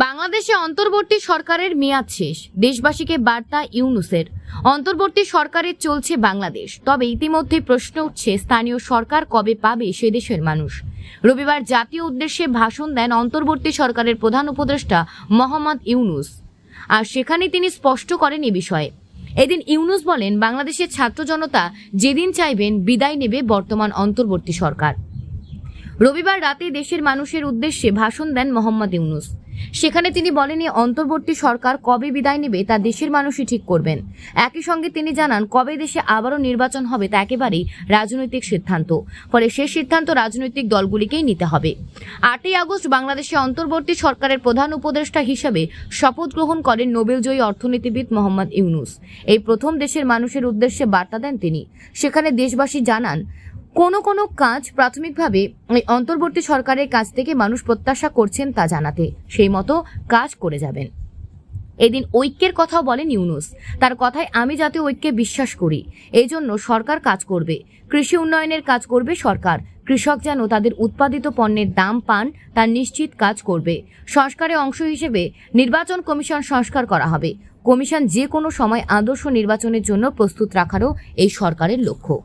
বাংলাদেশে অন্তর্বর্তী সরকারের মেয়াদ শেষ। দেশবাসীকে বার্তা ইউনূসের। অন্তর্বর্তী সরকারের চলছে বাংলাদেশ, তবে ইতিমধ্যে প্রশ্ন উঠছে স্থানীয় সরকার কবে পাবে সে দেশের মানুষ। রবিবার জাতীয় উদ্দেশ্যে ভাষণ দেন অন্তর্বর্তী সরকারের প্রধান উপদেষ্টা মোহাম্মদ ইউনূস, আর সেখানে তিনি স্পষ্ট করেন এ বিষয়ে। এদিন ইউনূস বলেন, বাংলাদেশের ছাত্র জনতা যেদিন চাইবেন বিদায় নেবে বর্তমান অন্তর্বর্তী সরকার। রবিবার রাতে দেশের মানুষের উদ্দেশ্যে ভাষণ দেন মোহাম্মদ ইউনূস। সেখানে তিনি বলেন, অন্তর্বর্তী সরকার কবে বিদায় নেবে তা দেশের মানুষই ঠিক করবেন। একই সঙ্গে তিনি জানান, কবে দেশে আবারও নির্বাচন হবে তা একেবারেই রাজনৈতিক সিদ্ধান্ত, ফলে সেই সিদ্ধান্ত রাজনৈতিক দলগুলিকেই নিতে হবে। 8ই আগস্ট বাংলাদেশে অন্তর্বর্তী সরকারের প্রধান উপদেষ্টা হিসেবে শপথ গ্রহণ করেন নোবেলজয়ী অর্থনীতিবিদ মোহাম্মদ ইউনূস। এই প্রথম দেশের মানুষের উদ্দেশ্যে বার্তা দেন তিনি। সেখানে দেশবাসী জানান, কোনো কাজ প্রাথমিকভাবে অন্তর্বর্তী সরকারের কাছ থেকে মানুষ প্রত্যাশা করছেন তা জানাতে সেই মতো কাজ করে যাবেন। এদিন ঐক্যের কথাও বলেন ইউনূস। তার কথায়, আমি জাতীয় ঐক্যে বিশ্বাস করি, এই জন্য সরকার কাজ করবে। কৃষি উন্নয়নের কাজ করবে সরকার। কৃষক যেন তাদের উৎপাদিত পণ্যের দাম পান তার নিশ্চিত কাজ করবে। সংস্কারের অংশ হিসেবে নির্বাচন কমিশন সংস্কার করা হবে। কমিশন যে কোনো সময় আদর্শ নির্বাচনের জন্য প্রস্তুত রাখারও এই সরকারের লক্ষ্য।